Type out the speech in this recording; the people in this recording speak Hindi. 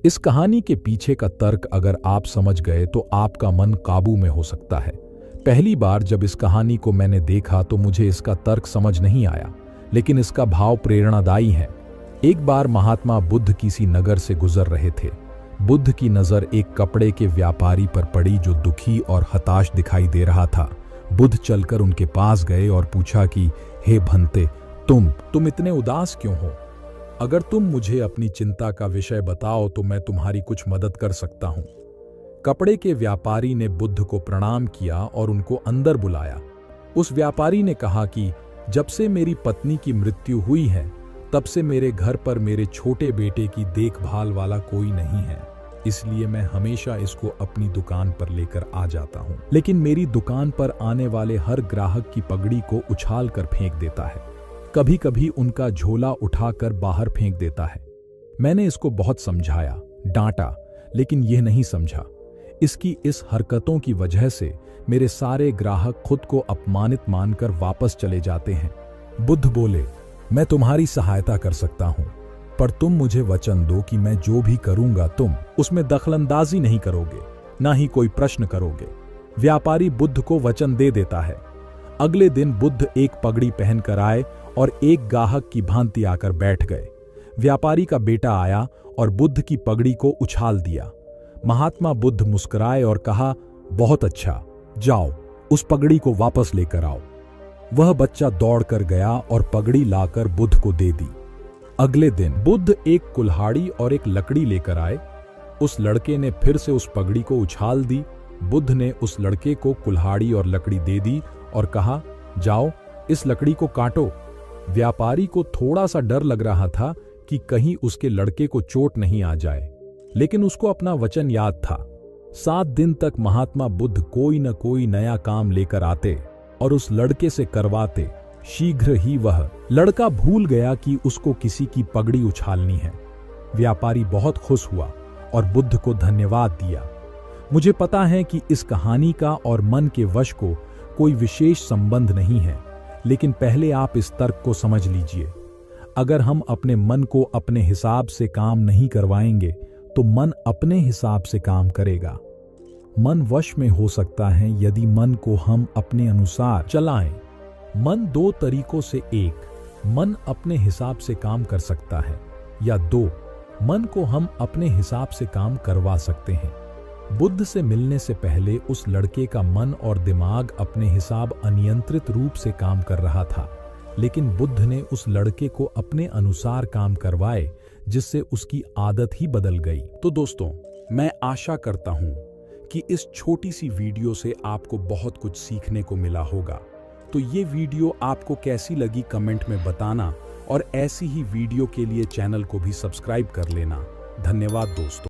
इस कहानी के पीछे का तर्क अगर आप समझ गए तो आपका मन काबू में हो सकता है। पहली बार जब इस कहानी को मैंने देखा तो मुझे इसका तर्क समझ नहीं आया, लेकिन इसका भाव प्रेरणादायी है। एक बार महात्मा बुद्ध किसी नगर से गुजर रहे थे। बुद्ध की नजर एक कपड़े के व्यापारी पर पड़ी जो दुखी और हताश दिखाई दे रहा था। बुद्ध चलकर उनके पास गए और पूछा कि हे भंते, तुम इतने उदास क्यों हो? अगर तुम मुझे अपनी चिंता का विषय बताओ तो मैं तुम्हारी कुछ मदद कर सकता हूं। कपड़े के व्यापारी ने बुद्ध को प्रणाम किया और उनको अंदर बुलाया। उस व्यापारी ने कहा कि जब से मेरी पत्नी की मृत्यु हुई है तब से मेरे घर पर मेरे छोटे बेटे की देखभाल वाला कोई नहीं है, इसलिए मैं हमेशा इसको अपनी दुकान पर लेकर आ जाता हूं। लेकिन मेरी दुकान पर आने वाले हर ग्राहक की पगड़ी को उछाल कर फेंक देता है, कभी कभी उनका झोला उठाकर बाहर फेंक देता है। मैंने इसको बहुत समझाया, डांटा, लेकिन यह नहीं समझा। इसकी इस हरकतों की वजह से मेरे सारे ग्राहक खुद को अपमानित मानकर वापस चले जाते हैं। बुद्ध बोले, मैं तुम्हारी सहायता कर सकता हूं, पर तुम मुझे वचन दो कि मैं जो भी करूंगा तुम उसमें दखलंदाजी नहीं करोगे, ना ही कोई प्रश्न करोगे। व्यापारी बुद्ध को वचन दे देता है। अगले दिन बुद्ध एक पगड़ी पहनकर आए और एक ग्राहक की भांति आकर बैठ गए। व्यापारी का बेटा आया और बुद्ध की पगड़ी को उछाल दिया। महात्मा बुद्ध मुस्कुराए और कहा, बहुत अच्छा, जाओ उस पगड़ी को वापस लेकर आओ। वह बच्चा दौड़कर गया और पगड़ी लाकर बुद्ध को दे दी। अगले दिन बुद्ध एक कुल्हाड़ी और एक लकड़ी लेकर आए। उस लड़के ने फिर से उस पगड़ी को उछाल दी। बुद्ध ने उस लड़के को कुल्हाड़ी और लकड़ी दे दी और कहा, जाओ इस लकड़ी को काटो। व्यापारी को थोड़ा सा डर लग रहा था कि कहीं उसके लड़के को चोट नहीं आ जाए, लेकिन उसको अपना वचन याद था। 7 दिन तक महात्मा बुद्ध कोई न कोई नया काम लेकर आते और उस लड़के से करवाते। शीघ्र ही वह लड़का भूल गया कि उसको किसी की पगड़ी उछालनी है। व्यापारी बहुत खुश हुआ और बुद्ध को धन्यवाद दिया। मुझे पता है कि इस कहानी का और मन के वश को कोई विशेष संबंध नहीं है, लेकिन पहले आप इस तर्क को समझ लीजिए। अगर हम अपने मन को अपने हिसाब से काम नहीं करवाएंगे तो मन अपने हिसाब से काम करेगा। मन वश में हो सकता है यदि मन को हम अपने अनुसार चलाएं। मन 2 तरीकों से, 1 मन अपने हिसाब से काम कर सकता है, या 2 मन को हम अपने हिसाब से काम करवा सकते हैं। बुद्ध से मिलने से पहले उस लड़के का मन और दिमाग अपने हिसाब अनियंत्रित रूप से काम कर रहा था, लेकिन बुद्ध ने उस लड़के को अपने अनुसार काम करवाए, जिससे उसकी आदत ही बदल गई। तो दोस्तों, मैं आशा करता हूं कि इस छोटी सी वीडियो से आपको बहुत कुछ सीखने को मिला होगा। तो ये वीडियो आपको कैसी लगी कमेंट में बताना, और ऐसी ही वीडियो के लिए चैनल को भी सब्सक्राइब कर लेना। धन्यवाद दोस्तों।